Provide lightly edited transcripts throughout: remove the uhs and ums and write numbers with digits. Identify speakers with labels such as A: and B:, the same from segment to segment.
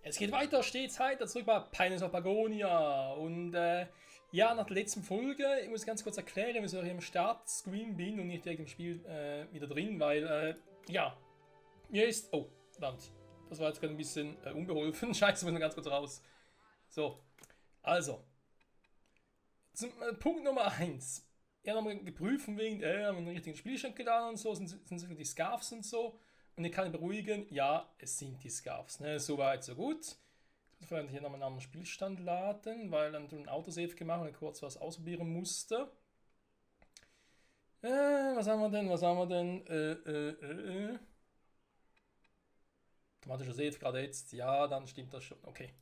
A: Es geht weiter, stets heiter, zurück bei Pirates of Pagonia. Und ja, nach der letzten Folge, ich muss ganz kurz erklären, wieso ich im Startscreen bin und nicht direkt im Spiel wieder drin, weil, ja, mir ist... Oh, verdammt, das war jetzt gerade ein bisschen unbeholfen. Scheiße, muss noch ganz kurz raus. So, also, zum Punkt Nummer 1. Ich habe nochmal geprüft, wegen, haben wir einen richtigen Spielstand getan und so, sind die Scarves und so. Und ich kann beruhigen, ja, es sind die Scarves. Ne? So weit, so gut. Ich muss vielleicht hier nochmal einen anderen Spielstand laden, weil dann ein Autosave gemacht und kurz was ausprobieren musste. Was haben wir denn? Automatischer Save gerade jetzt. Ja, dann stimmt das schon. Okay.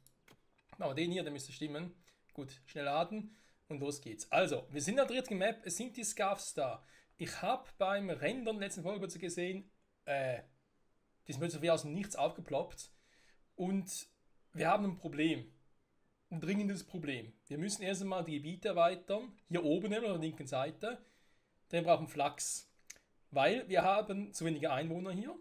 A: Machen wir den hier, der müsste stimmen. Gut, schnell laden und los geht's. Also, wir sind in der dritten Map, es sind die Scarves da. Ich habe beim Rendern letzten Folge gesehen, die sind plötzlich wie aus dem Nichts aufgeploppt. Und wir haben ein Problem. Ein dringendes Problem. Wir müssen erst einmal die Gebiete erweitern. Hier oben auf der linken Seite. Denn wir brauchen Flachs. Weil wir haben zu wenige Einwohner hier.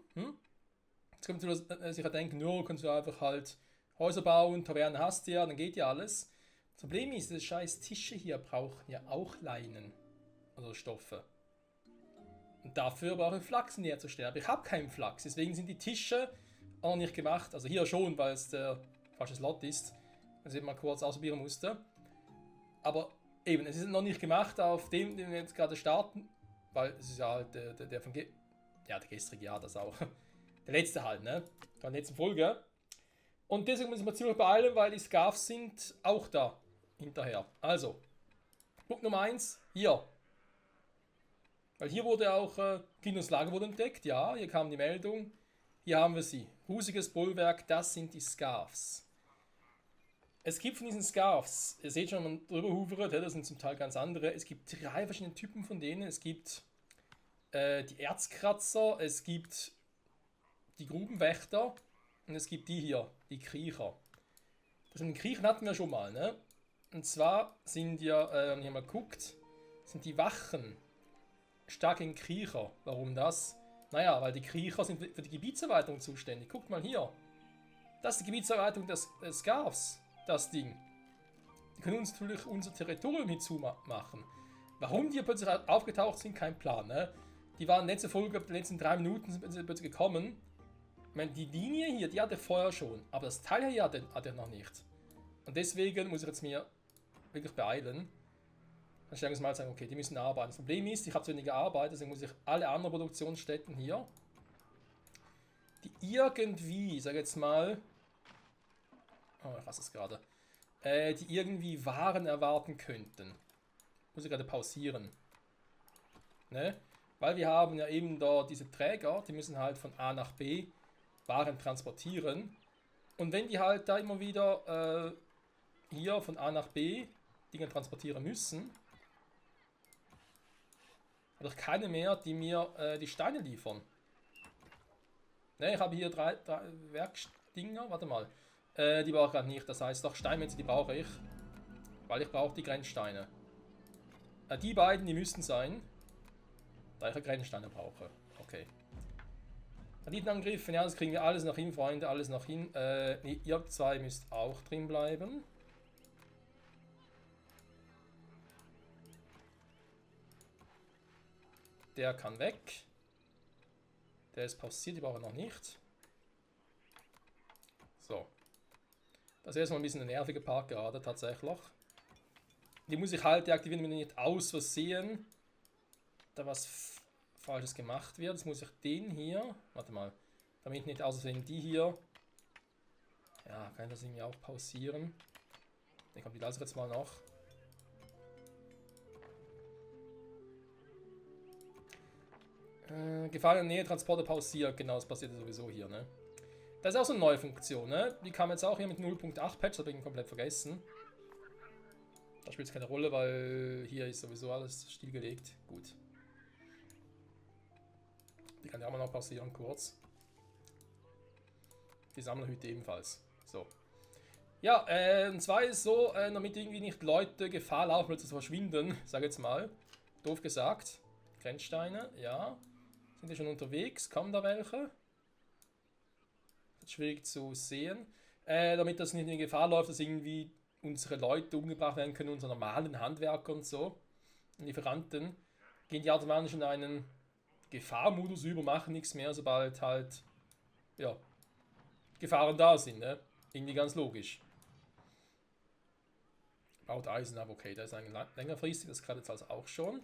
A: Jetzt können Sie sich denken, nur kannst du einfach halt Häuser bauen, Tavernen hast du ja, dann geht ja alles. Das Problem ist, diese scheiß Tische hier brauchen ja auch Leinen. Also Stoffe. Und dafür brauche ich Flachsen herzustellen. Aber ich habe keinen Flachs. Deswegen sind die Tische auch noch nicht gemacht. Also hier schon, weil es der falsche Slot ist. Also ich mal kurz ausprobieren musste. Aber eben, es ist noch nicht gemacht auf dem, den wir jetzt gerade starten. Weil es ist ja halt der von ja, der gestrige, ja, das auch. Der letzte halt, ne? Von der letzten Folge. Und deswegen müssen wir ziemlich beeilen, weil die Scarves sind auch da hinterher. Also, Punkt Nummer 1, hier. Weil hier wurde auch Kinos Lager wurde entdeckt. Ja, hier kam die Meldung. Hier haben wir sie. Rußiges Bollwerk, das sind die Scarves. Es gibt von diesen Scarves, ihr seht schon, wenn man drüber hovert, das sind zum Teil ganz andere. Es gibt 3 verschiedene Typen von denen. Es gibt die Erzkratzer, es gibt die Grubenwächter und es gibt die hier, die Kriecher. Das mit den Kriechern hatten wir schon mal, ne? Und zwar sind ja, wenn ihr mal guckt, sind die Wachen stark gegen Kriecher. Warum das? Naja, weil die Kriecher sind für die Gebietserweiterung zuständig. Guckt mal hier. Das ist die Gebietserweiterung des Scarves, das Ding. Die können uns natürlich unser Territorium hinzumachen. Warum die plötzlich aufgetaucht sind, kein Plan. Ne? Die waren letzte Folge, die letzten 3 Minuten sind plötzlich gekommen. Ich meine, die Linie hier, die hat er vorher schon. Aber das Teil hier hat er noch nicht. Und deswegen muss ich jetzt mir wirklich beeilen. Dann stellen wir uns mal sagen, okay, die müssen arbeiten. Das Problem ist, ich habe zu wenig Arbeit, deswegen muss ich alle anderen Produktionsstätten hier, die irgendwie, ich sage jetzt mal, oh, ich fasse es gerade, die irgendwie Waren erwarten könnten. Muss ich gerade pausieren. Ne? Weil wir haben ja eben da diese Träger, die müssen halt von A nach B Waren transportieren. Und wenn die halt da immer wieder hier von A nach B Dinge transportieren müssen, habe ich keine mehr, die mir die Steine liefern. Ne, ich habe hier 3 Werkdinger, warte mal. Die brauche ich gerade nicht, das heißt doch Steinmetze, die brauche ich. Weil ich brauche die Grenzsteine. Die beiden, die müssten sein. Da ich Grenzsteine brauche. Okay. Banditenangriff, ja, das kriegen wir alles noch hin, Freunde, alles noch hin. Nee, ihr 2 müsst auch drin bleiben. Der kann weg. Der ist pausiert, die brauche ich noch nicht. So. Das ist erstmal ein bisschen ein nerviger Part gerade, tatsächlich. Die muss ich halt deaktivieren, wenn nicht aus Versehen da was Falsches gemacht wird. Jetzt muss ich den hier, warte mal, damit nicht aus Versehen die hier, ja, kann ich das irgendwie auch pausieren. Den kommt die lasse ich jetzt mal noch. Gefallene Nähe, Transporter pausiert, genau, das passiert sowieso hier, ne? Das ist auch so eine neue Funktion, ne? Die kam jetzt auch hier mit 0.8 Patch, das habe ich ihn komplett vergessen. Da spielt es keine Rolle, weil hier ist sowieso alles stillgelegt. Gut. Die kann ja auch mal noch passieren, kurz. Die Sammlerhütte ebenfalls. So. Ja, und zwar ist es so, damit irgendwie nicht Leute Gefahr laufen, plötzlich zu verschwinden, sage jetzt mal. Doof gesagt. Grenzsteine, ja. Sind die schon unterwegs? Kommen da welche? Ist schwierig zu sehen. damit das nicht in Gefahr läuft, dass irgendwie unsere Leute umgebracht werden können, unsere normalen Handwerker und so, und Lieferanten, gehen die automatisch in einen Gefahrmodus über, machen nichts mehr, sobald halt, ja, Gefahren da sind, ne? Irgendwie ganz logisch. Baut Eisen ab, okay, das ist eigentlich längerfristig, das kann jetzt also auch schon.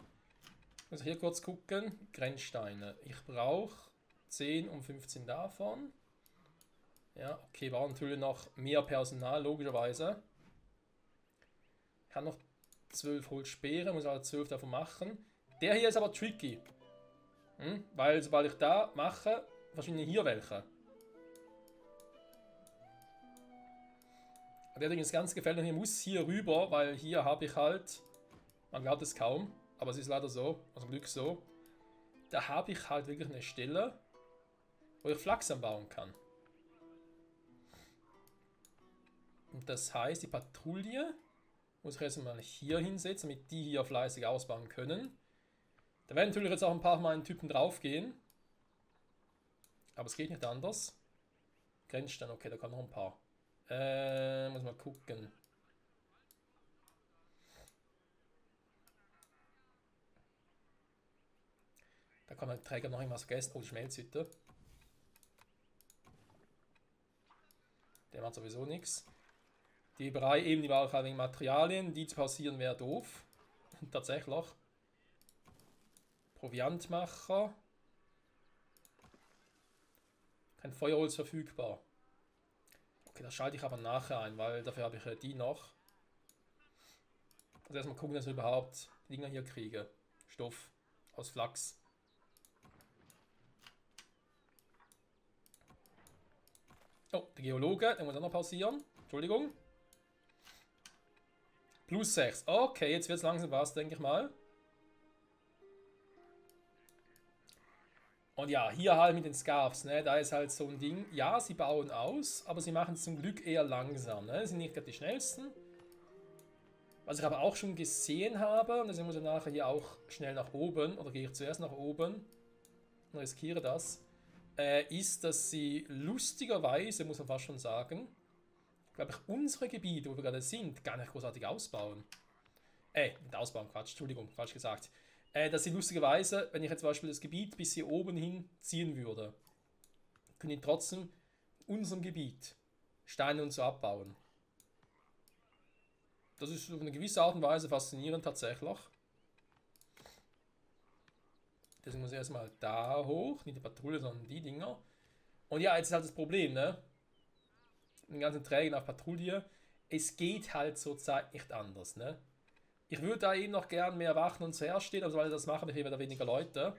A: Muss hier kurz gucken. Grenzsteine. Ich brauche 10 und 15 davon. Ja, okay, brauchen natürlich noch mehr Personal, logischerweise. Ich kann noch 12 Holzspeere, muss also 12 davon machen. Der hier ist aber tricky. Weil sobald ich da mache, verschwinden hier welche. Der Ding ist ganz gefällig und ich muss hier rüber, weil hier habe ich halt, man glaubt es kaum, aber es ist leider so, also zum Glück so, da habe ich halt wirklich eine Stelle, wo ich Flachs anbauen kann. Und das heißt, die Patrouille muss ich erstmal hier hinsetzen, damit die hier fleißig ausbauen können. Da werden natürlich jetzt auch ein paar Mal Typen draufgehen. Aber es geht nicht anders. Grenzstein, okay, da kann noch ein paar. Muss mal gucken. Da kann der Träger noch irgendwas vergessen. Oh, die Schmelzhütte. Der macht sowieso nichts. Die Weberei eben, die braucht halt wegen Materialien. Die zu pausieren wäre doof. Tatsächlich. Proviantmacher. Kein Feuerholz verfügbar. Okay, das schalte ich aber nachher ein, weil dafür habe ich die noch. Also erstmal gucken, dass ich überhaupt die Dinger hier kriege. Stoff aus Flachs. Oh, der Geologe, der muss auch noch pausieren. Entschuldigung. Plus 6. Okay, jetzt wird es langsam was, denke ich mal. Und ja, hier halt mit den Scarfs, ne, da ist halt so ein Ding. Ja, sie bauen aus, aber sie machen es zum Glück eher langsam. Ne? Sie sind nicht gerade die schnellsten. Was ich aber auch schon gesehen habe, und deswegen muss ich nachher hier auch schnell nach oben, oder gehe ich zuerst nach oben und riskiere das, ist, dass sie lustigerweise, muss man fast schon sagen, glaube ich, unsere Gebiete, wo wir gerade sind, gar nicht großartig ausbauen. Nicht ausbauen, Quatsch, Entschuldigung, falsch gesagt. Dass sie lustigerweise, wenn ich jetzt zum Beispiel das Gebiet bis hier oben hin ziehen würde, können die trotzdem in unserem Gebiet Steine und so abbauen. Das ist auf eine gewisse Art und Weise faszinierend tatsächlich. Deswegen muss ich erstmal da hoch, nicht die Patrouille, sondern die Dinger. Und ja, jetzt ist halt das Problem, ne? Den ganzen Trägen auf Patrouille. Es geht halt zurzeit nicht anders, ne? Ich würde da eben noch gern mehr Wachen und so herstehen, aber sobald ich das mache, habe ich wieder weniger Leute.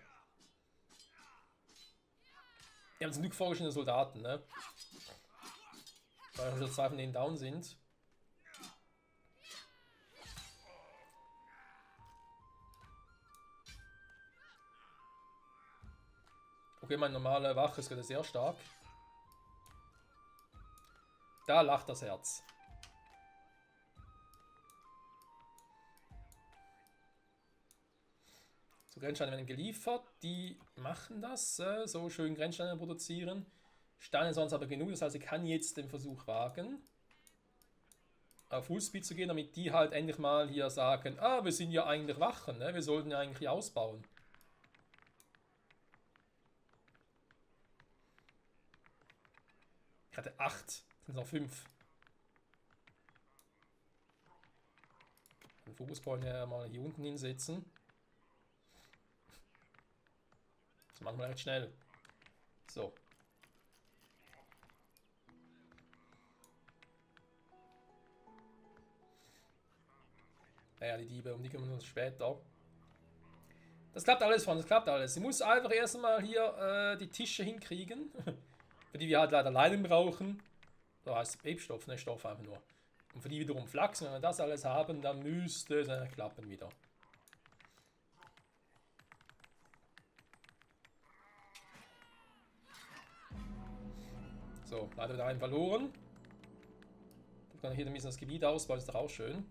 A: Wir haben zum Glück vorgeschriebene Soldaten, ne? Weil schon 2 von denen down sind. Okay, meine normale Wache ist gerade sehr stark. Da lacht das Herz. So, Grenzsteine werden geliefert. Die machen das. So schön Grenzsteine produzieren. Steine sonst aber genug. Das heißt, ich kann jetzt den Versuch wagen, auf Fullspeed zu gehen, damit die halt endlich mal hier sagen, ah, wir sind ja eigentlich Wachen, ne? Wir sollten ja eigentlich ausbauen. Ich hatte 8, sind noch 5. Den Fokuspoint ja mal hier unten hinsetzen. Das machen wir recht schnell. So. Naja, die Diebe, um die kümmern wir uns später. Das klappt alles, Freunde, das klappt alles. Sie muss einfach erstmal hier die Tische hinkriegen. Für die wir halt leider Leinen brauchen. So heißt Webstoff, ne, Stoff einfach nur. Und für die wiederum Flachs. Wenn wir das alles haben, dann müsste es klappen wieder. So, leider wieder einen verloren. Ich kann hier ein bisschen das Gebiet ausbauen, ist doch auch schön.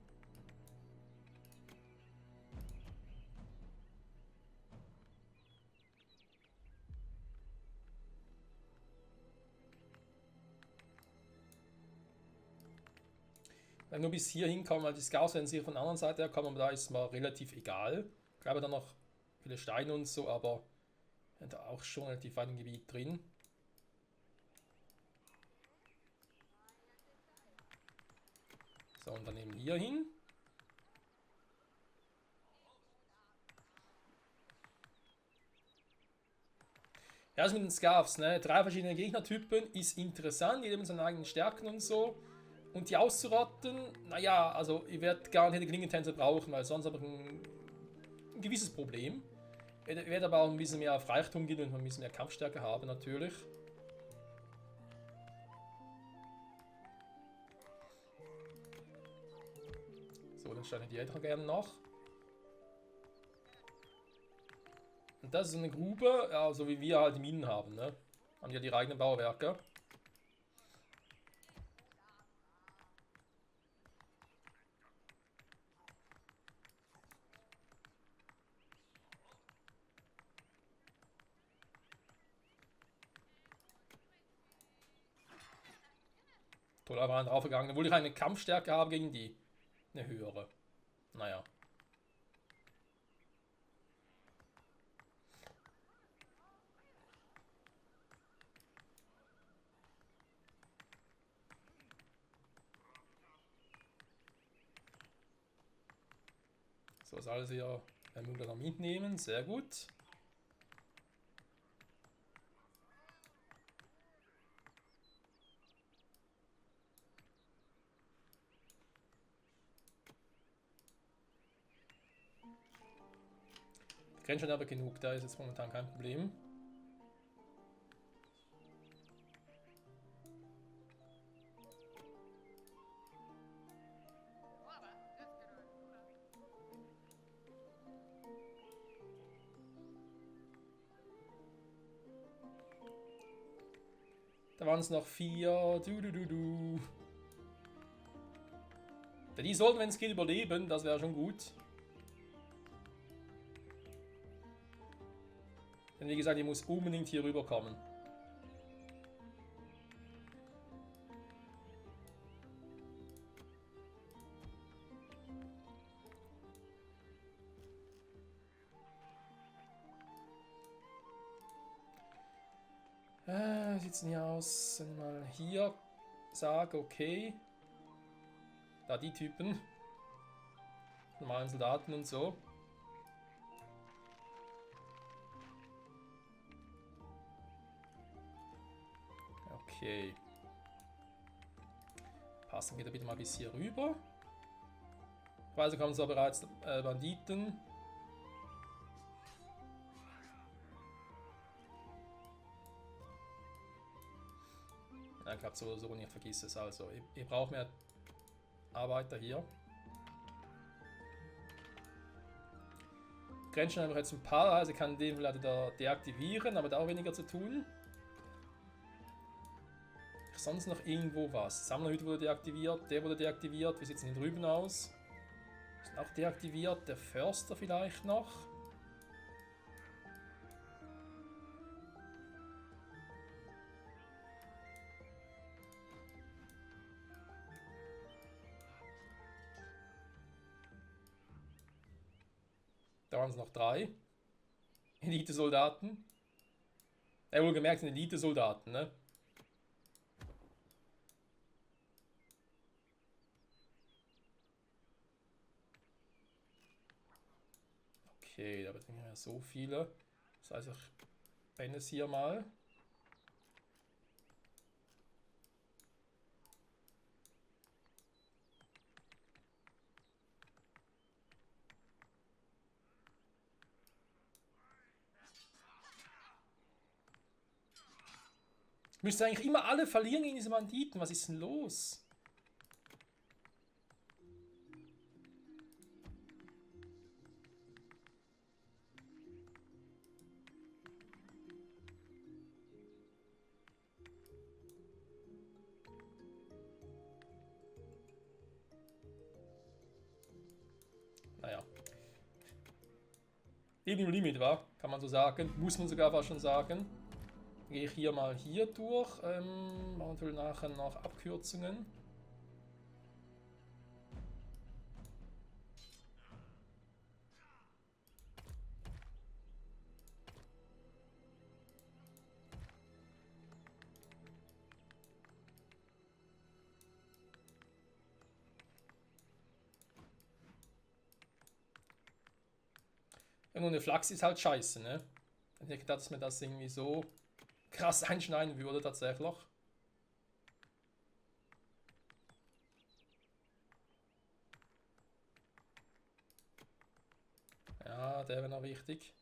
A: Wenn nur bis hier hinkommen, weil die Scouts, wenn sie von der anderen Seite herkommen, aber da ist mir relativ egal. Ich glaube dann noch viele Steine und so, aber da auch schon relativ weit im Gebiet drin. So, und dann eben hier hin. Ja, das mit den Scarfs, ne? 3 verschiedene Gegnertypen ist interessant, jeder mit seinen eigenen Stärken und so. Und die auszurotten, naja, also ich werde garantiert Klingentänzer brauchen, weil sonst habe ich ein gewisses Problem. Ich werde aber auch ein bisschen mehr auf Reichtum gehen und ein bisschen mehr Kampfstärke haben, natürlich. So, dann stelle ich die auch gerne noch. Und das ist eine Grube, ja, so wie wir halt die Minen haben, ne? Haben ja ihre eigenen Bauwerke. Toll, aber draufgegangen, obwohl ich eine Kampfstärke habe gegen die. Eine höhere. Naja. So, ist alles hier noch mitnehmen. Sehr gut. Kennt schon aber genug, da ist jetzt momentan kein Problem. Da waren es noch 4. Die sollten, wenn es geht, überleben. Das wäre schon gut. Denn wie gesagt, ich muss unbedingt hier rüberkommen. Wie sieht es denn hier aus? Wenn ich mal hier sage, okay. Da die Typen. Normalen Soldaten und so. Okay. Passen wir da bitte mal bis hier rüber. Ich weiß, da kommen so bereits Banditen. Ja, ich glaube so oder so nicht, vergiss es also. Ich brauche mehr Arbeiter hier. Grenzen haben wir jetzt ein paar, also ich kann den vielleicht da deaktivieren, aber da auch weniger zu tun. Sonst noch irgendwo was. Sammlerhütte wurde deaktiviert, der wurde deaktiviert. Wie sieht es denn hier drüben aus? Ist auch deaktiviert. Der Förster vielleicht noch. Da waren es noch 3. Elite-Soldaten. Wohlgemerkt sind Elite-Soldaten, ne? Okay, da sind ja so viele. Das heißt, ich beende es hier mal. Ich müsste eigentlich immer alle verlieren gegen diese Banditen. Was ist denn los? Naja. Eben im Limit war, kann man so sagen. Muss man sogar fast schon sagen. Gehe ich hier mal hier durch. Machen wir nachher noch Abkürzungen. Und ohne Flachs ist halt scheiße, ne? Ich hätte gedacht, dass mir das irgendwie so krass einschneiden würde, tatsächlich. Ja, der wäre noch wichtig.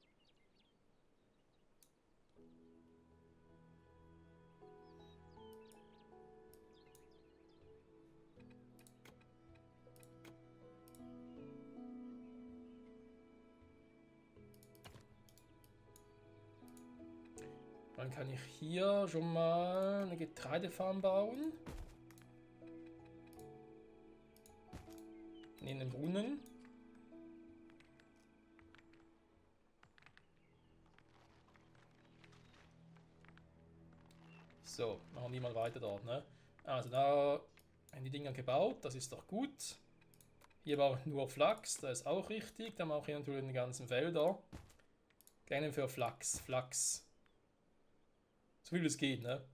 A: Dann kann ich hier schon mal eine Getreidefarm bauen. Neben dem Brunnen. So, machen wir mal weiter dort, ne? Also da haben die Dinger gebaut, das ist doch gut. Hier war nur Flachs, das ist auch richtig. Dann mache ich hier natürlich die ganzen Felder. Gerne für Flachs, Flachs. So viel es geht, ne?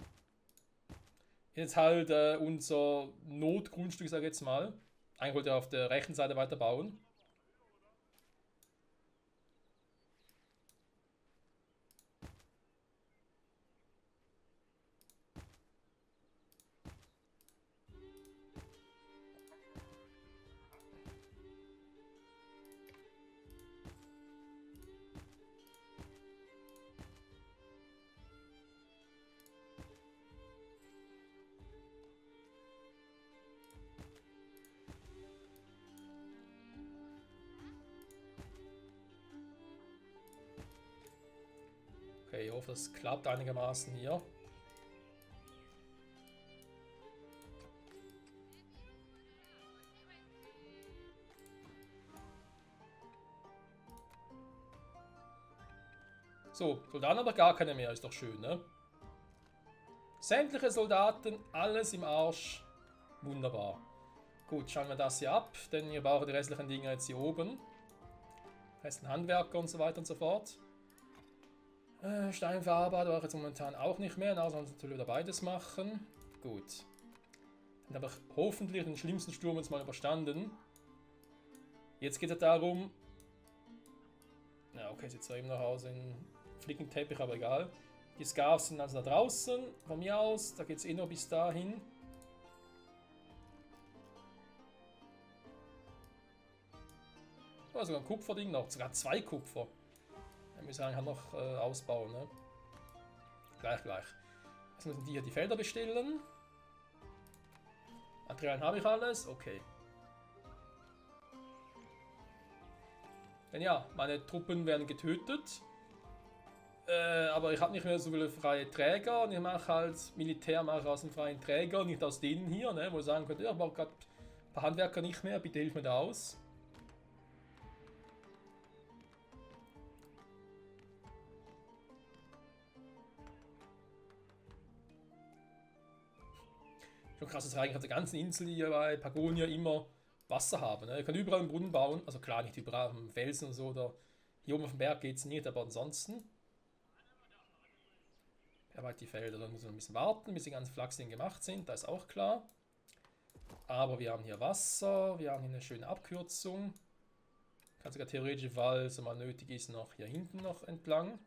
A: Jetzt halt unser Notgrundstück, sage ich jetzt mal. Eigentlich wollte er auf der rechten Seite weiter bauen. Okay, ich hoffe, das klappt einigermaßen hier. So, Soldaten aber gar keine mehr, ist doch schön, ne? Sämtliche Soldaten, alles im Arsch. Wunderbar. Gut, schauen wir das hier ab, denn wir brauchen die restlichen Dinge jetzt hier oben. Restlichen Handwerker und so weiter und so fort. Steinverarbeiter brauche ich jetzt momentan auch nicht mehr, na, sonst natürlich wieder beides machen. Gut. Dann habe ich hoffentlich den schlimmsten Sturm jetzt mal überstanden. Jetzt geht es darum. Ja, okay, sieht zwar eben nach aus in Flickenteppich, aber egal. Die Scarves sind also da draußen, von mir aus. Da geht es eh nur bis dahin. Oh, sogar ein Kupferding noch, sogar 2 Kupfer. Wir müssen eigentlich noch ausbauen, ne? Gleich. Jetzt müssen die hier die Felder bestellen. Materialien habe ich alles, okay. Denn ja, meine Truppen werden getötet. Aber ich habe nicht mehr so viele freie Träger und ich mache halt Militär aus den freien Trägern, nicht aus denen hier, ne? Wo ich sagen könnte, ja, ich brauche gerade ein paar Handwerker nicht mehr, bitte hilf mir da aus. Schon krass, dass wir eigentlich auf der ganzen Insel hier bei Pagonia immer Wasser haben. Ne? Ihr könnt überall einen Brunnen bauen, also klar, nicht überall am Felsen und so, oder hier oben auf dem Berg geht es nicht, aber ansonsten. Bearbeitet die Felder, dann müssen wir ein bisschen warten, bis die ganzen Flachslinge gemacht sind, das ist auch klar. Aber wir haben hier Wasser, wir haben hier eine schöne Abkürzung. Kann sogar theoretisch, falls es mal nötig ist, noch hier hinten noch entlang.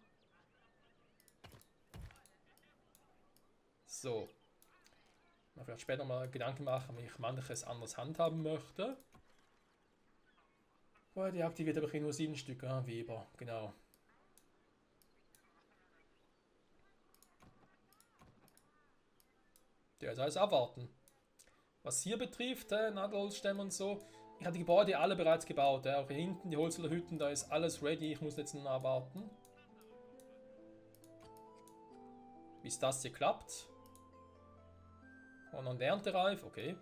A: So. Mal vielleicht später mal Gedanken machen, wie ich manches anders handhaben möchte. Oh, deaktiviert habe ich nur 7 Stück. Ah, Weber, genau. Der ist alles abwarten. Was hier betrifft, Nadelholzstämme und so, ich habe die Gebäude alle bereits gebaut. Auch hier hinten, die Holzhütten, da ist alles ready. Ich muss jetzt nur abwarten, bis das hier klappt. Und noch ein Erntereif, okay.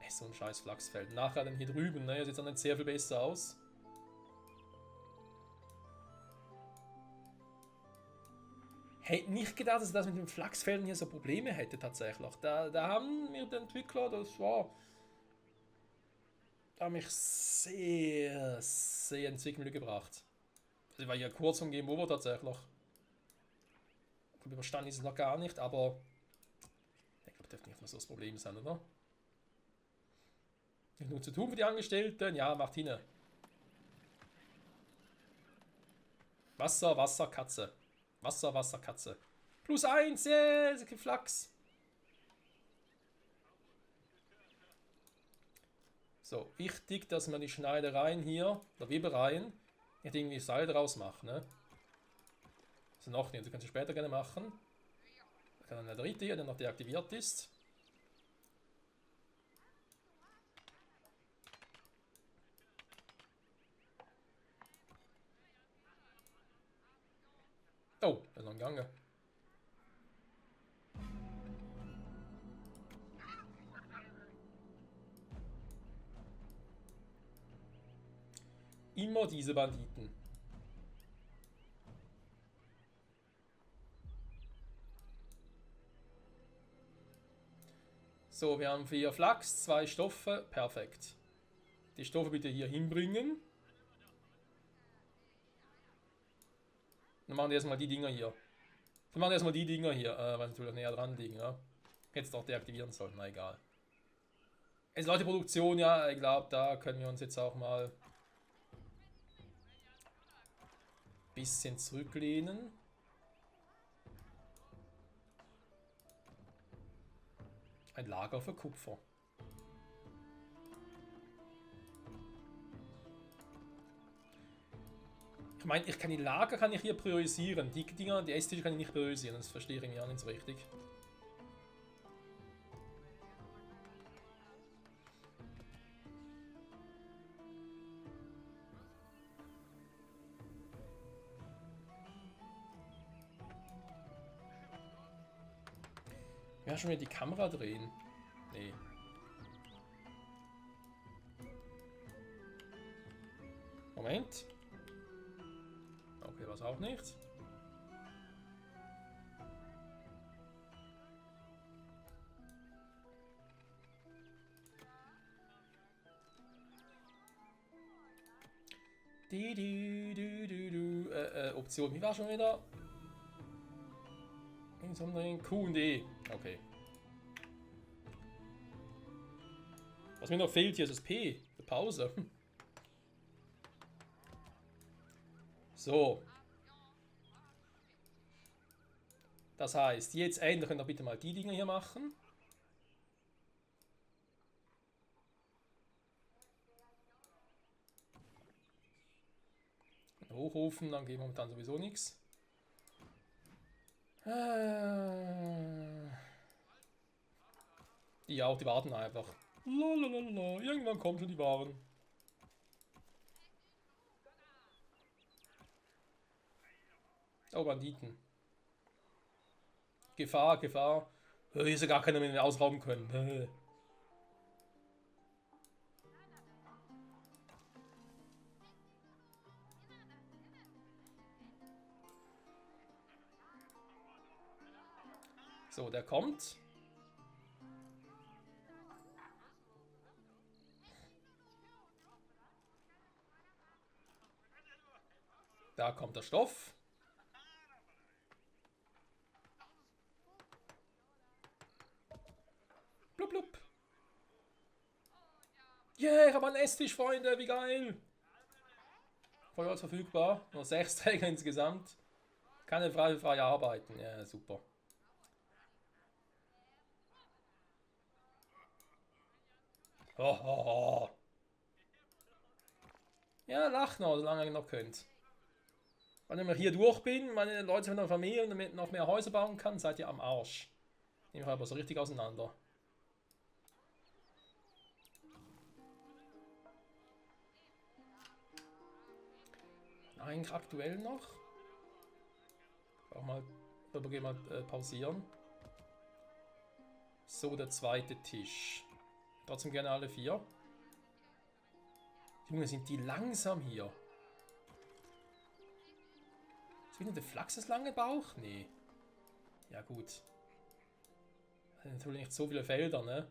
A: So ein scheiß Flachsfeld. Nachher dann hier drüben, ne, sieht dann nicht sehr viel besser aus. Hätte nicht gedacht, dass das mit den Flachsfeldern hier so Probleme hätte tatsächlich. Da haben mir die Entwickler, da haben mich sehr in Zwickmühle gebracht. Das war ja kurz vom Game Over tatsächlich. Überstanden ist es noch gar nicht, aber ich glaube, das dürfte nicht mehr so das Problem sein, oder? Nicht nur zu tun für die Angestellten, ja, macht hin. Wasser, Wasser, Katze. Wasser, Wasser, Katze. +1, yeah, Flachs. So, wichtig, dass man die Schneidereien hier, oder Webereien, nicht irgendwie Seil draus macht, ne? Also noch nicht, das kannst du später gerne machen. Da kann dann der dritte hier, der noch deaktiviert ist. Oh, der ist noch gegangen. Immer diese Banditen. So, wir haben 4 Flachs, 2 Stoffe, perfekt. Die Stoffe bitte hier hinbringen. Dann machen wir erstmal die Dinger hier. Dann machen wir erstmal die Dinger hier, weil sie natürlich näher dran liegen, ja. Jetzt doch deaktivieren sollen, na egal. Jetzt Leute, Produktion, ja, ich glaube, da können wir uns jetzt auch mal ein bisschen zurücklehnen. Ein Lager für Kupfer. Ich meine, ich kann die Lager kann ich hier priorisieren. Die Dinger, die Esstische kann ich nicht priorisieren. Das verstehe ich mir auch nicht so richtig. Ja, schon wieder die Kamera drehen. Nee. Moment. Okay, was auch nicht. Option. Wie war schon wieder? Insomning Q und E. Okay. Was mir noch fehlt hier ist das P. Die Pause. So. Das heißt, jetzt endlich könnt ihr bitte mal die Dinger hier machen. Hochrufen, dann geht momentan sowieso nichts. Die auch, die warten einfach. Lalalala, irgendwann kommen schon die Waren. Oh, Banditen. Gefahr, Gefahr. Hier ist ja gar keiner mehr ausrauben können. So, der kommt. Da kommt der Stoff. Blub, blub. Yeah, ich habe einen Esstisch, Freunde, wie geil. Feuerholz verfügbar. Nur 6 Träger insgesamt. Keine freie arbeiten. Ja, super. Oh, oh, oh. Ja, lach noch, solange ihr noch könnt. Wenn ich hier durch bin, meine Leute von der Familie und damit noch mehr Häuser bauen kann, seid ihr am Arsch. Nehme ich aber so richtig auseinander. Eigentlich aktuell noch. Auch mal pausieren. So, der zweite Tisch. Trotzdem gerne alle 4. Junge, sind die langsam hier. Ist wieder der Flachs das lange Bauch? Nee. Ja gut. Natürlich nicht so viele Felder, ne?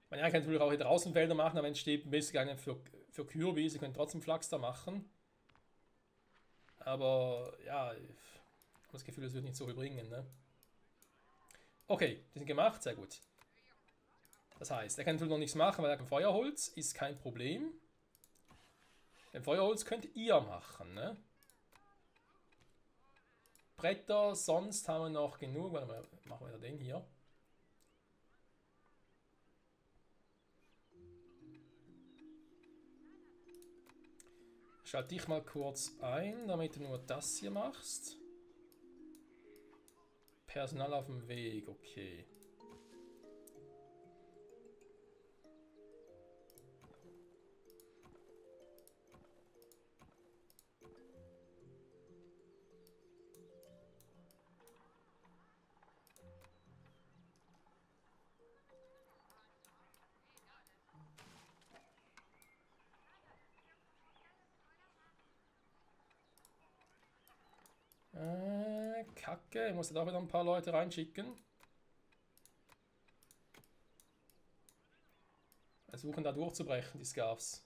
A: Man kann natürlich auch hier draußen Felder machen, aber wenn es steht, Mistgänge für Kürbis, ihr könnt trotzdem Flachs da machen. Aber ja, ich habe das Gefühl, das wird nicht so viel bringen. Ne? Okay, die sind gemacht, sehr gut. Das heißt, er kann natürlich noch nichts machen, weil er kein Feuerholz ist kein Problem. Denn Feuerholz könnt ihr machen. Ne? Bretter, sonst haben wir noch genug. Warte mal, machen wir den hier. Schalt dich mal kurz ein, damit du nur das hier machst. Personal auf dem Weg, okay. Kacke, ich muss da wieder ein paar Leute reinschicken. Versuchen da durchzubrechen, die Scarfs.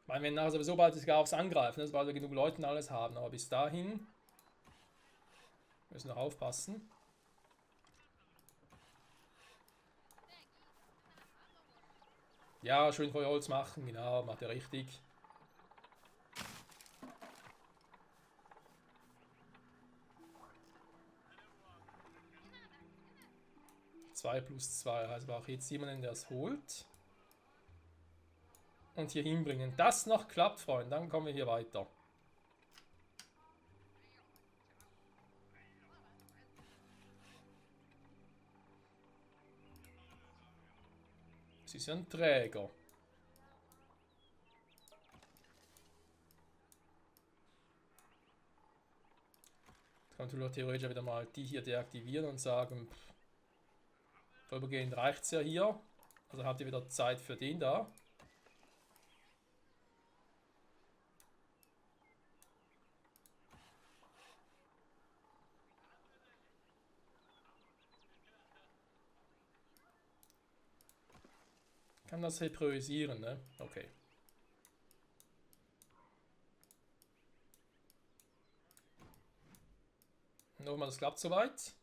A: Ich meine, wenn nachher sowieso bald die Scarfs angreifen, weil wir genug Leute und alles haben, aber bis dahin müssen wir noch aufpassen. Ja, schön Feuerholz machen, genau, macht er richtig. Zwei plus 2, also brauche ich jetzt jemanden, der es holt. Und hier hinbringen. Das noch klappt, Freunde, dann kommen wir hier weiter. Es ist ja ein Träger. Jetzt kann man natürlich theoretisch wieder mal die hier deaktivieren und sagen, vorübergehend reicht es ja hier. Also habt ihr wieder Zeit für den da. Kann das hier priorisieren, ne? Okay. Nochmal, das klappt soweit.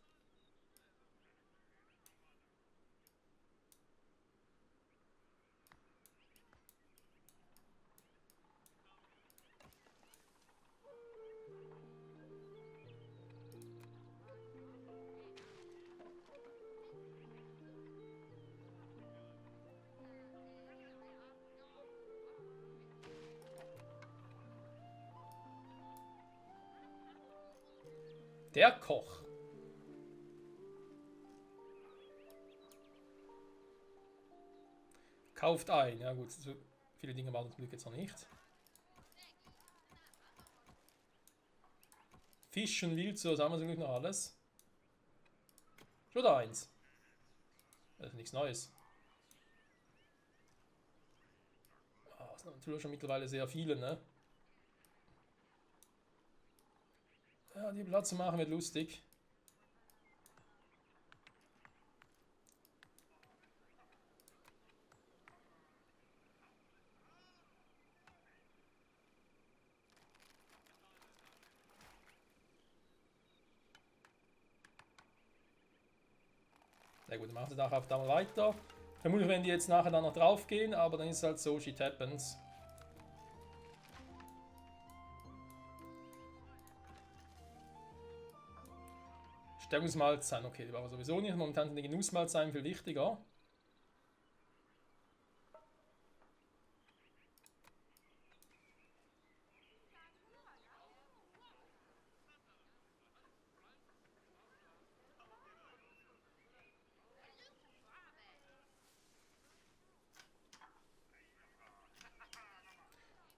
A: Der Koch. Kauft ein. Ja gut, so viele Dinge waren zum Glück jetzt noch nicht. Fisch und Wild, so haben wir zum Glück noch alles. Schon da eins. Das ist nichts Neues. Ah, das sind natürlich schon mittlerweile sehr viele, ne? Ja, die Platz zu machen wird lustig. Sehr gut, dann machen sie da mal weiter. Vermutlich werden die jetzt nachher dann noch drauf gehen, aber dann ist es halt so, shit happens. Stärkungsmalzahn, okay, die brauchen wir sowieso nicht. Momentan sind die Genussmalzahn viel wichtiger.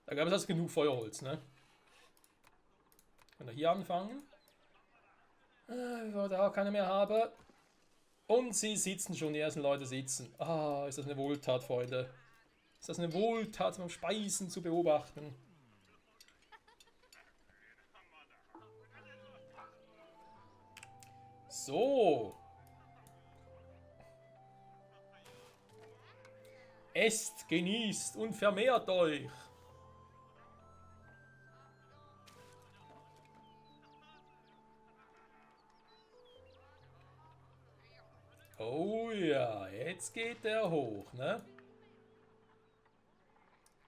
A: Da gab es also genug Feuerholz, ne? Können wir hier anfangen. Ich wollte auch keine mehr haben. Und sie sitzen schon, die ersten Leute sitzen. Ah, ist das eine Wohltat, Freunde. Ist das eine Wohltat, beim Speisen zu beobachten. So. Esst, genießt und vermehrt euch. Oh ja, jetzt geht der hoch, ne?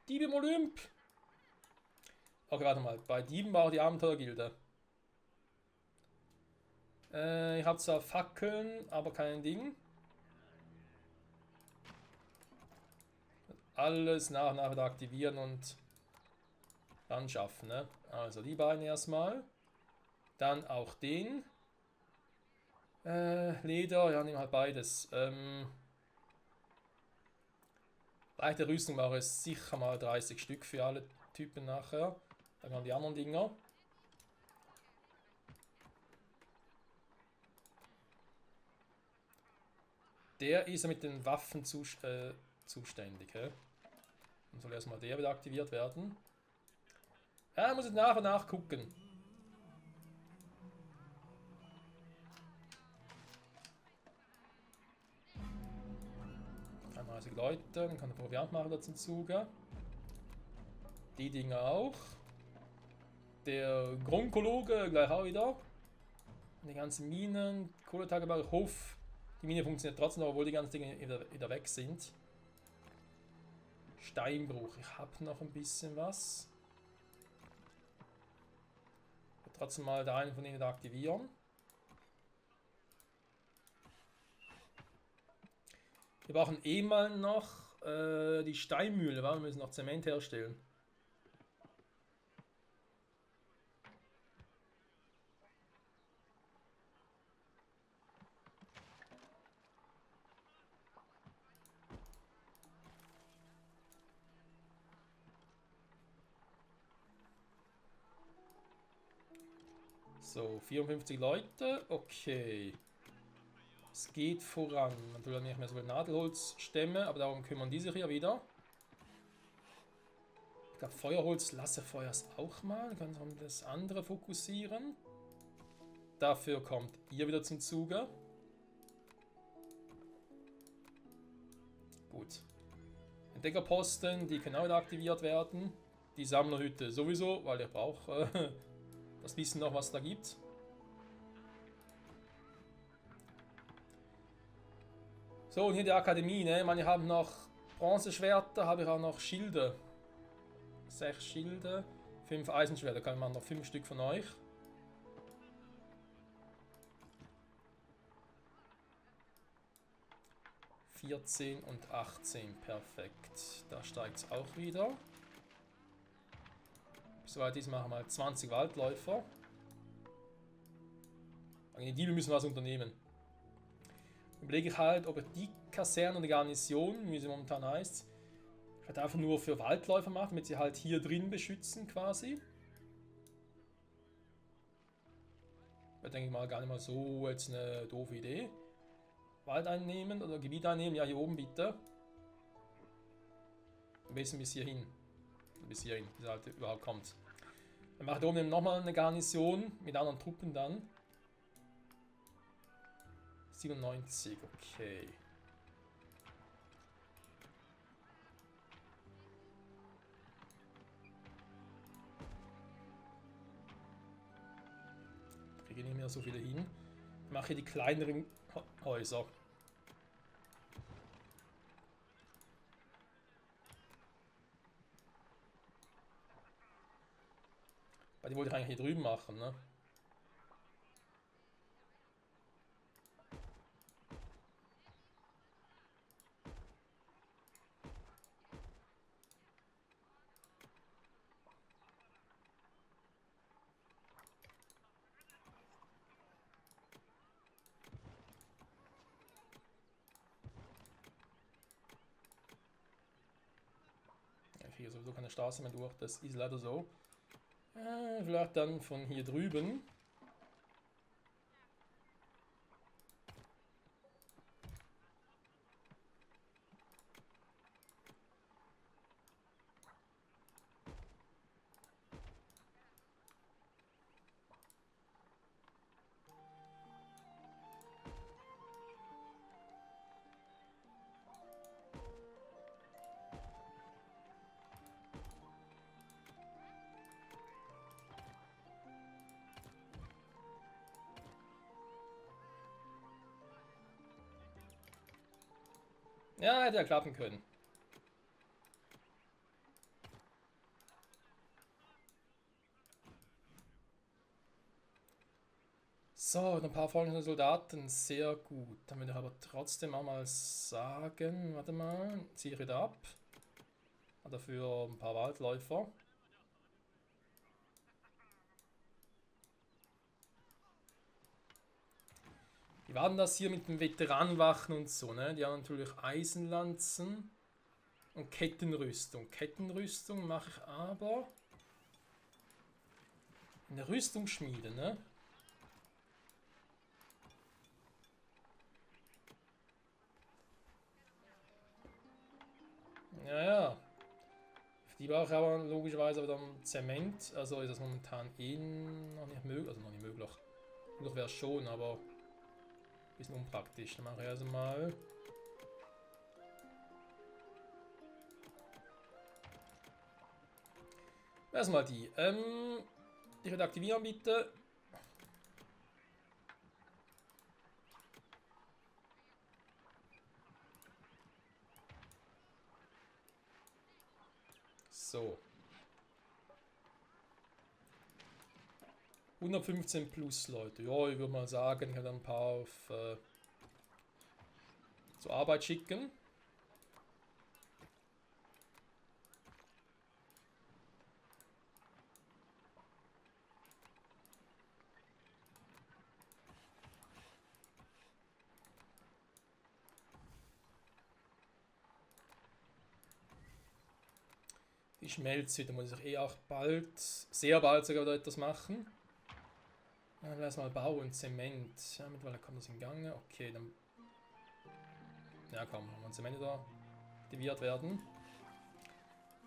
A: Diebe im Olymp. Okay, warte mal. Bei Dieben war auch die Abenteuergilde. Ich habe zwar Fackeln, aber kein Ding. Alles nach und nach wieder aktivieren und dann schaffen, ne? Also die beiden erstmal. Dann auch den. Leder, ja, nehmen halt beides. Leichte Rüstung war es sicher mal 30 Stück für alle Typen nachher. Dann kommen die anderen Dinger. Der ist ja mit den Waffen zuständig. He? Dann soll erstmal der wieder aktiviert werden. Ja, muss ich nach und nach gucken. 30 Leute, dann kann der Proviant machen da zum Zuge. Die Dinger auch. Der Gronkologe gleich auch wieder. Die ganzen Minen, Kohletagebau, Hof. Die Mine funktioniert trotzdem noch, obwohl die ganzen Dinge wieder weg sind. Steinbruch, ich habe noch ein bisschen was. Ich will trotzdem mal da einen von ihnen aktivieren. Wir brauchen eh mal noch die Steinmühle, weil wir müssen noch Zement herstellen. So, 54 Leute, okay. Es geht voran. Natürlich nicht mehr so viel Nadelholzstämme, aber darum kümmern die sich ja wieder. Ich glaube, Feuerholz, Lassefeuers auch mal. Können wir das andere fokussieren. Dafür kommt ihr wieder zum Zuge. Gut. Entdeckerposten, die können auch wieder aktiviert werden. Die Sammlerhütte sowieso, weil ich brauche das Wissen noch, was es da gibt. So, und hier die Akademie, ne? Ich meine, ich habe noch Bronzeschwerter, habe ich auch noch Schilde. 6 Schilde, 5 Eisenschwerter, kann man noch 5 Stück von euch. (14) und 18, perfekt. Da steigt es auch wieder. Soweit ist, machen wir mal 20 Waldläufer. Die Diebe müssen was unternehmen. Überlege ich halt, ob ich die Kaserne und die Garnison, wie sie momentan heißt, halt einfach nur für Waldläufer mache, damit sie halt hier drin beschützen quasi. Da denke ich mal gar nicht mal so jetzt eine doofe Idee. Wald einnehmen oder Gebiet einnehmen, ja hier oben bitte. Am besten bis hierhin. Bis hierhin, bis er halt überhaupt kommt. Dann mache ich oben nochmal eine Garnison mit anderen Truppen dann. 97, okay. Ich kriege nicht mehr so viele hin. Ich mache hier die kleineren Häuser. Weil die wollte ich eigentlich hier drüben machen, ne? Ich kriege sowieso keine Straße mehr durch, das ist leider so. Vielleicht dann von hier drüben. Ja, hätte ja klappen können. So, ein paar folgende Soldaten, sehr gut. Dann würde ich aber trotzdem auch mal sagen, warte mal, ziehe ich wieder ab. Dafür ein paar Waldläufer. Wie war denn das hier mit den Veteranenwachen und so, ne? Die haben natürlich Eisenlanzen und Kettenrüstung. Kettenrüstung mache ich aber in der Rüstungsschmiede, ne? Ja, ja. Die brauche ich aber logischerweise wieder Zement. Also ist das momentan eh noch nicht möglich. Also noch nicht möglich. Möglich wäre es schon, aber ein bisschen unpraktisch. Dann mache ich also mal. Erstmal die. Die würde aktivieren bitte. So. 115 plus Leute. Ja, ich würde mal sagen, ich kann ein paar auf zur Arbeit schicken. Die Schmelze, da muss ich eh auch bald, sehr bald sogar wieder etwas machen. Dann erstmal Bau und Zement. Ja, mittlerweile kommt das in Gange. Okay, dann. Ja, komm, wenn Zement da aktiviert werden.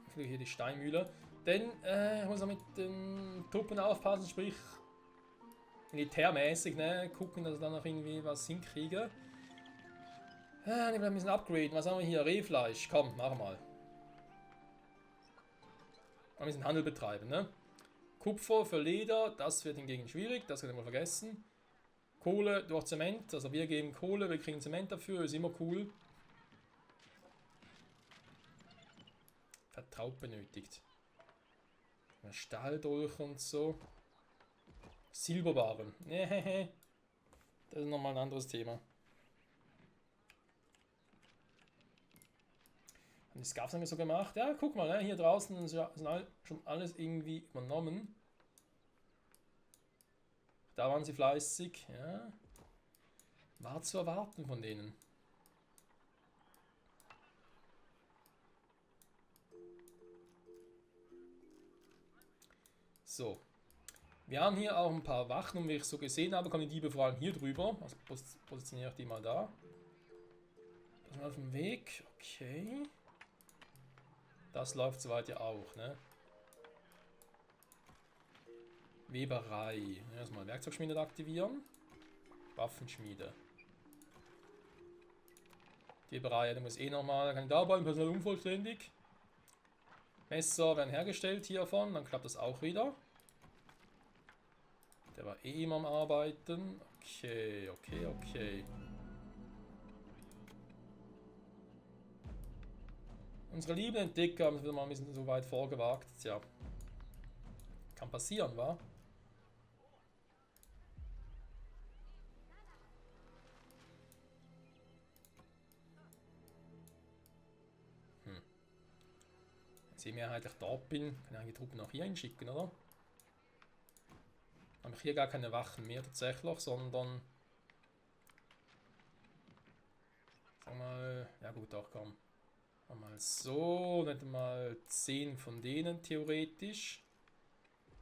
A: Ich will hier die Steinmühle. Denn ich muss auch mit den Truppen aufpassen, sprich militärmäßig, ne? Gucken, dass ich dann noch irgendwie was hinkriege. Ich will ein bisschen upgraden. Was haben wir hier? Rehfleisch. Komm, mach mal. Ein bisschen Handel betreiben, ne? Kupfer für Leder, das wird hingegen schwierig, das können wir vergessen. Kohle durch Zement, also wir geben Kohle, wir kriegen Zement dafür, ist immer cool. Vertraut benötigt. Stahldolch und so. Silberbarren. Das ist nochmal ein anderes Thema. Haben die Scarfs so gemacht? Ja, guck mal, ne? Hier draußen ist schon alles irgendwie übernommen. Da waren sie fleißig, ja. War zu erwarten von denen. So. Wir haben hier auch ein paar Wachen und wie ich so gesehen habe, kommen die Diebe vor allem hier drüber. Also positioniere ich die mal da. Das ist auf dem Weg. Okay. Das läuft soweit ja auch, ne? Weberei. Erstmal Werkzeugschmiede aktivieren. Waffenschmiede. Die Weberei, da muss eh nochmal. Kann ich da arbeiten, Personal unvollständig. Messer werden hergestellt hiervon, dann klappt das auch wieder. Der war eh immer am Arbeiten. Okay, okay, okay. Unsere lieben Entdecker haben es wieder mal ein bisschen so weit vorgewagt. Tja. Kann passieren, wa? Jetzt ich mehrheitlich dort bin, kann ich die Truppen auch hier hinschicken, oder? Habe ich hier gar keine Wachen mehr tatsächlich, sondern. Sag mal. Ja gut, doch, komm. Mal so, nicht mal 10 von denen theoretisch.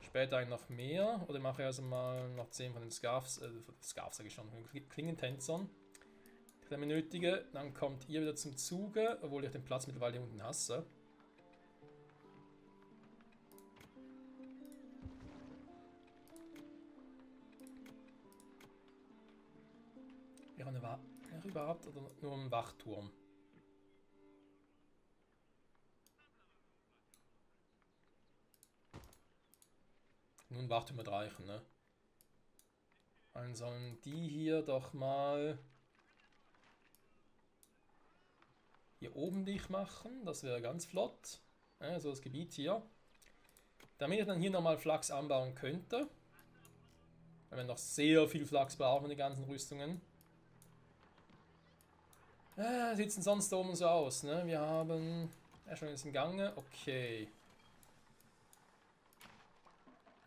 A: Später eigentlich noch mehr. Oder mache ich also mal noch 10 von den Scarfs, sage ich schon, von den Klingentänzern. Die ich dann benötige. Dann kommt ihr wieder zum Zuge, obwohl ich den Platz mittlerweile hier unten hasse. Wir haben eine überhaupt oder nur einen Wachturm? Nun Wachturm wird reichen, ne? Dann sollen die hier doch mal hier oben dicht machen. Das wäre ganz flott. Ja, so das Gebiet hier. Damit ich dann hier nochmal Flachs anbauen könnte. Weil wir noch sehr viel Flachs brauchen, die ganzen Rüstungen. Sieht denn sonst da oben so aus, ne? Wir haben... Ja, schon ist im Gange. Okay.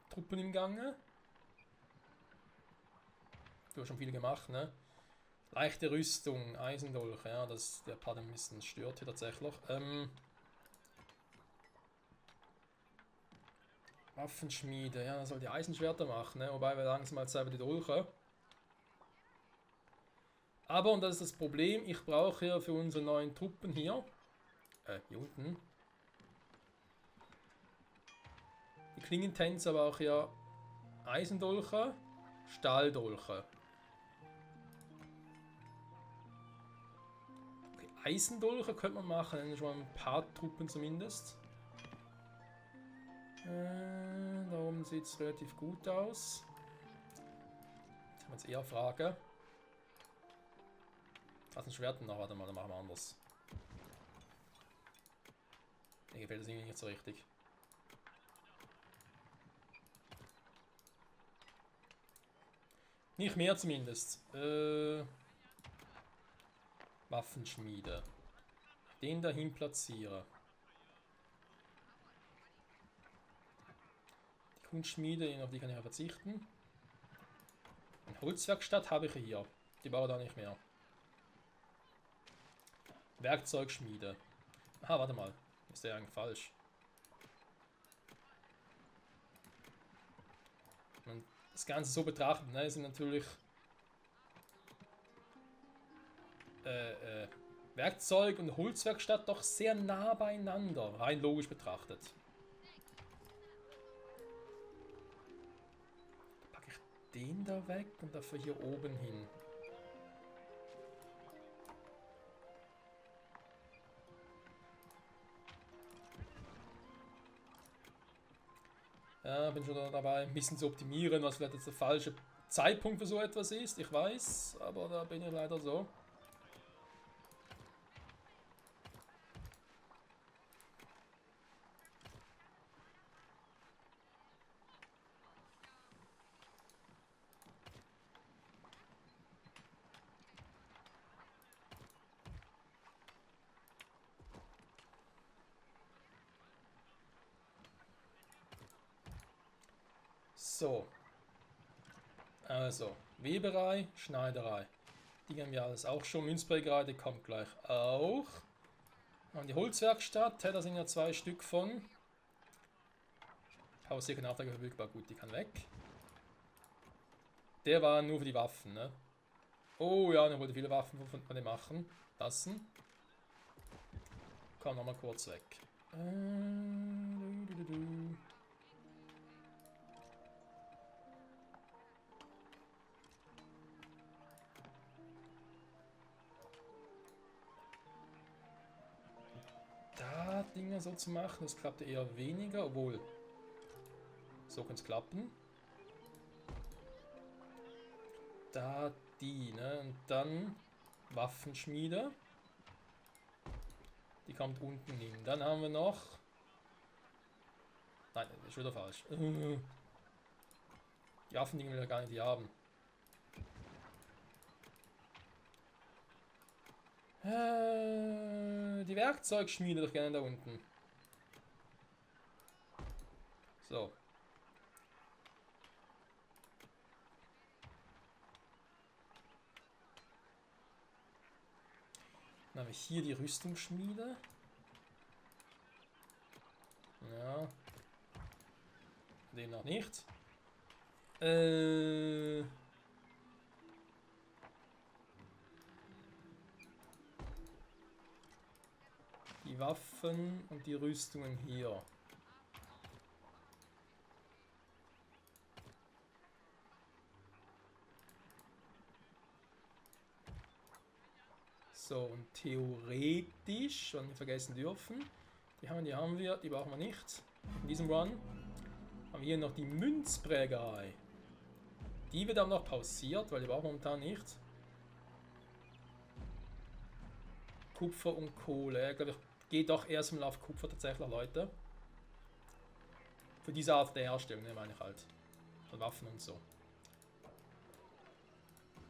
A: Truppen im Gange. Du hast schon viel gemacht, ne? Leichte Rüstung, Eisendolch, ja, der Part ein bisschen stört hier tatsächlich. Waffenschmiede, ja, das soll die Eisenschwerter machen, ne? Wobei wir langsam mal selber die Dolche. Aber, und das ist das Problem, ich brauche hier für unsere neuen Truppen hier unten. Die Klingentänzer aber auch hier Eisendolche, Stahldolche. Okay, Eisendolche könnte man machen, schon mal ein paar Truppen zumindest. Da oben sieht es relativ gut aus. Jetzt haben wir jetzt eher Frage. Was ein Schwert noch? Warte mal, dann machen wir anders. Mir gefällt das irgendwie nicht so richtig. Nicht mehr zumindest. Waffenschmiede. Den dahin platziere. Die Kunstschmiede, auf die kann ich ja verzichten. Eine Holzwerkstatt habe ich hier. Die baue da nicht mehr. Werkzeugschmiede. Aha, warte mal. Ist der eigentlich falsch? Und das Ganze so betrachtet, ne, sind natürlich Werkzeug und Holzwerkstatt doch sehr nah beieinander, rein logisch betrachtet. Packe ich den da weg und dafür hier oben hin. Ja, bin schon dabei, ein bisschen zu optimieren, was vielleicht jetzt der falsche Zeitpunkt für so etwas ist. Ich weiß, aber da bin ich leider so. So. Also, Weberei, Schneiderei. Die haben wir alles auch schon. Münzprägerei, die kommt gleich auch. Und die Holzwerkstatt, da sind ja 2 Stück von. Haussäge Nachtrag verfügbar, gut, die kann weg. Der war nur für die Waffen, ne? Oh ja, der wollte viele Waffen von dem machen lassen. Komm, nochmal kurz weg. Da Dinge so zu machen, das klappte eher weniger, obwohl so kann es klappen. Da die, ne? Und dann Waffenschmiede. Die kommt unten hin. Dann haben wir noch... Nein, das ist wieder falsch. Die Waffendinge will er gar nicht hier haben. Die Werkzeugschmiede doch gerne da unten. So. Dann habe ich hier die Rüstungsschmiede. Ja. Den noch nicht. Die Waffen und die Rüstungen hier. So, und theoretisch, wenn wir vergessen dürfen, die haben wir, die brauchen wir nicht. In diesem Run haben wir hier noch die Münzprägerei. Die wird aber noch pausiert, weil die brauchen wir momentan nicht. Kupfer und Kohle. Ich glaube, ich gehe doch erstmal auf Kupfer tatsächlich, Leute. Für diese Art der Herstellung, ne, meine ich halt. Von Waffen und so.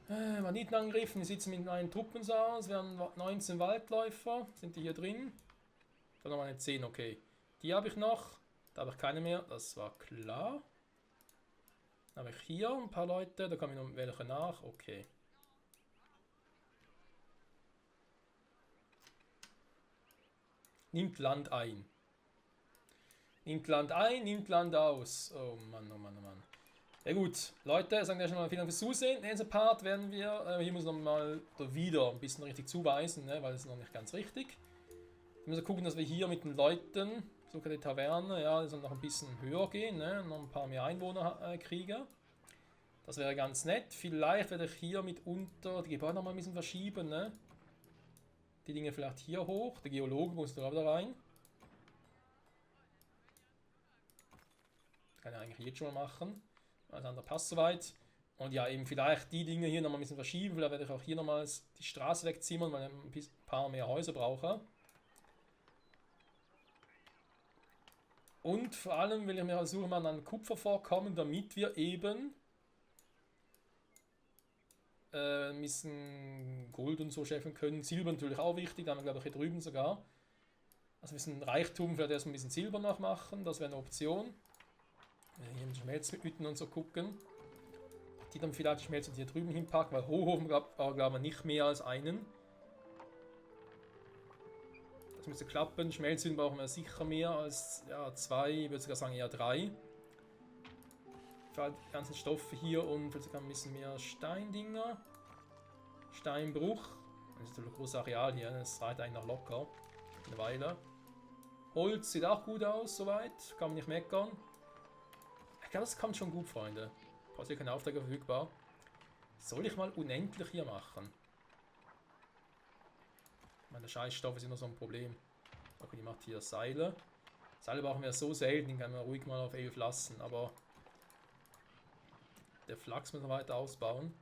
A: Banditenangriff, wie sieht es mit neuen Truppen so aus? Wir haben 19 Waldläufer. Sind die hier drin? Dann nochmal eine 10, okay. Die habe ich noch. Da habe ich keine mehr, das war klar. Dann habe ich hier ein paar Leute, da kommen noch welche nach, okay. Nimmt Land ein. Nimmt Land ein, nimmt Land aus. Oh Mann, oh Mann, oh Mann. Ja gut, Leute, sagen wir schon mal vielen Dank fürs Zusehen. In diesem Part werden wir, hier muss noch mal wieder ein bisschen richtig zuweisen, ne, weil es noch nicht ganz richtig. Wir müssen gucken, dass wir hier mit den Leuten, sogar die Taverne, ja, das soll noch ein bisschen höher gehen, ne, noch ein paar mehr Einwohner kriegen. Das wäre ganz nett. Vielleicht werde ich hier mitunter die Gebäude noch mal ein bisschen verschieben, ne. Die Dinge vielleicht hier hoch. Der Geologe muss da wieder rein. Das kann ich eigentlich jetzt schon mal machen. Also andere passt soweit. Und ja, eben vielleicht die Dinge hier nochmal ein bisschen verschieben. Vielleicht werde ich auch hier nochmals die Straße wegzimmern, weil ich ein paar mehr Häuser brauche. Und vor allem will ich mir versuchen, mal an Kupfer vorkommen, damit wir eben ein bisschen Gold und so scheffeln können. Silber natürlich auch wichtig, da haben wir glaube ich hier drüben sogar. Also ein bisschen Reichtum, vielleicht erstmal ein bisschen Silber nachmachen, das wäre eine Option. Hier mit Schmelzhütten und so gucken. Die dann vielleicht die Schmelze hier drüben hinpacken, weil Hochofen glaube ich nicht mehr als einen. Das müsste klappen. Schmelzhütten brauchen wir sicher mehr als ja, 2, ich würde sogar sagen eher 3. Für die ganzen Stoffe hier und vielleicht sogar ein bisschen mehr Steindinger. Steinbruch. Das ist natürlich ein großes Areal hier, das reicht eigentlich noch locker. Eine Weile. Holz sieht auch gut aus, soweit. Kann man nicht meckern. Ich glaube, das kommt schon gut, Freunde. Ich habe hier keine Aufträge verfügbar. Soll ich mal unendlich hier machen? Meine Scheißstoffe sind noch so ein Problem. Okay, die macht hier Seile. Seile brauchen wir so selten, den kann man ruhig mal auf 11 lassen, aber der Flachs müssen wir weiter ausbauen.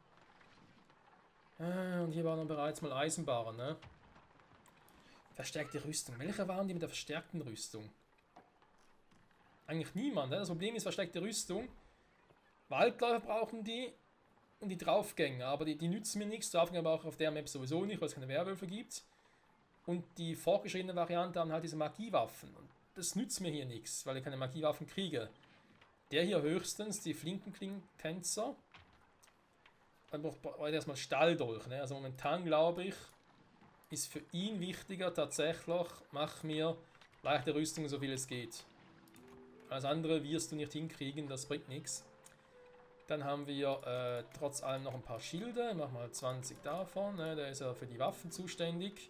A: Und hier waren wir bereits mal Eisenbahnen, ne? Verstärkte Rüstung. Welche waren die mit der verstärkten Rüstung? Eigentlich niemand, ne? Das Problem ist verstärkte Rüstung. Waldläufer brauchen die und die Draufgänger, aber die nützen mir nichts. Draufgänger brauche ich auf der Map sowieso nicht, weil es keine Werwölfe gibt. Und die fortgeschrittene Variante haben halt diese Magiewaffen. Und das nützt mir hier nichts, weil ich keine Magiewaffen kriege. Der hier höchstens, die Flinkenkling-Tänzer. Dann braucht er erstmal Stalldolch. Ne? Also momentan glaube ich, ist für ihn wichtiger tatsächlich, mach mir leichte Rüstung, so viel es geht. Alles andere wirst du nicht hinkriegen, das bringt nichts. Dann haben wir trotz allem noch ein paar Schilde. Mach mal 20 davon. Ne? Der ist ja für die Waffen zuständig.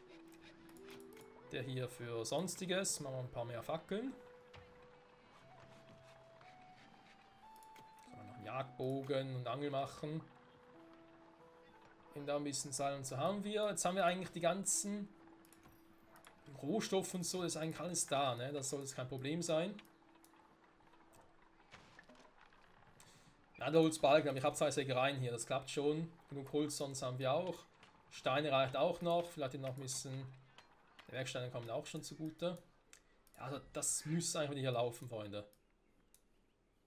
A: Der hier für Sonstiges. Machen wir ein paar mehr Fackeln. Noch einen Jagdbogen und Angel machen. Und da ein bisschen Seil und so haben wir. Jetzt haben wir eigentlich die ganzen Rohstoffe und so. Das ist eigentlich alles da. Ne? Das soll jetzt kein Problem sein. Ja, der Holzbalken, ich habe 2 Sägereien hier, das klappt schon. Genug Holz, sonst haben wir auch. Steine reicht auch noch, vielleicht noch ein bisschen. Die Werksteine kommen auch schon zugute. Ja, also das müsste einfach hier laufen, Freunde.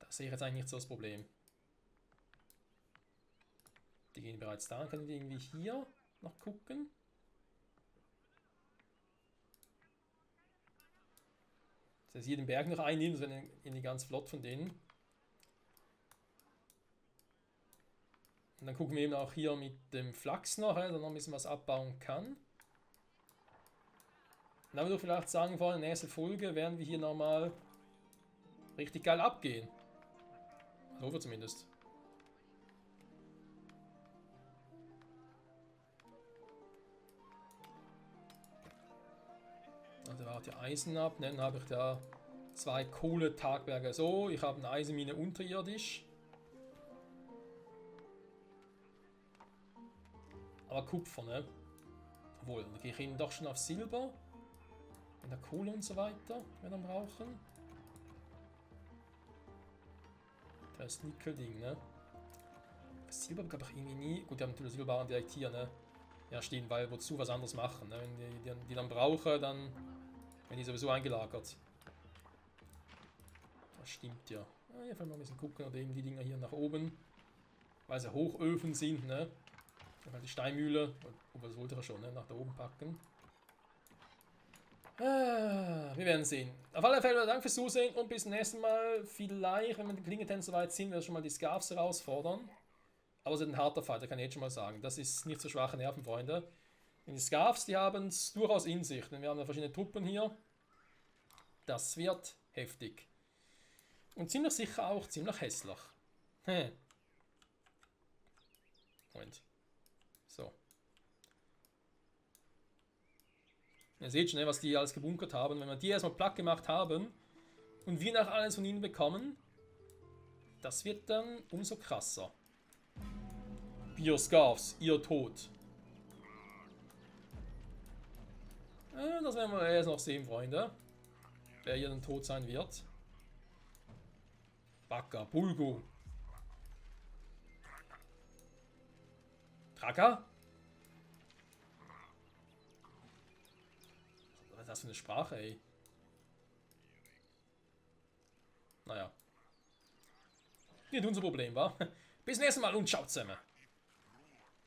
A: Da sehe ich jetzt eigentlich nicht so das Problem. Die gehen bereits da, können die irgendwie hier noch gucken? Das heißt, hier den Berg noch einnehmen, das wäre irgendwie ganz flott von denen. Und dann gucken wir eben auch hier mit dem Flachs noch, dass er noch ein bisschen was abbauen kann. Und dann würde ich vielleicht sagen, vor der nächsten Folge werden wir hier nochmal richtig geil abgehen. So wir zumindest. Also warte die Eisen ab, dann habe ich da 2 Kohletagwerke so, ich habe eine Eisenmine unterirdisch. Aber Kupfer, ne? Obwohl, da gehe ich eben doch schon auf Silber. Und der Kohle und so weiter, die wir dann brauchen. Das Nickel-Ding, ne? Silber glaube ich irgendwie nie. Gut, wir haben natürlich Silberbarren direkt hier, ne? Ja, stimmt, weil wozu was anderes machen, ne? Wenn die dann brauche, dann werden die sowieso eingelagert. Das stimmt ja. Hier mal ein bisschen gucken, oder eben die Dinger hier nach oben. Weil sie Hochöfen sind, ne? Die Steinmühle, obwohl das wollte er schon, ne? Nach da oben packen. Wir werden sehen. Auf alle Fälle danke fürs Zusehen und bis zum nächsten Mal. Vielleicht, wenn wir die Klingetänzer so weit sind, werden wir schon mal die Scarfs herausfordern. Aber es ist ein harter Fight, das kann ich jetzt schon mal sagen. Das ist nicht so schwache Nerven, Freunde. Und die Scarfs, die haben es durchaus in sich, denn wir haben ja verschiedene Truppen hier. Das wird heftig. Und ziemlich sicher auch ziemlich hässlich. Moment. So. Ihr seht schon, was die alles gebunkert haben. Wenn wir die erstmal platt gemacht haben und wir nach alles von ihnen bekommen, das wird dann umso krasser. Bioscarfs, ihr Tod. Das werden wir erst noch sehen, Freunde. Wer hier dann tot sein wird. Baka, Bulgu. Traga? Was ist das für eine Sprache, ey? Naja. Nicht unser Problem, wa? Bis nächstes Mal und ciao zusammen.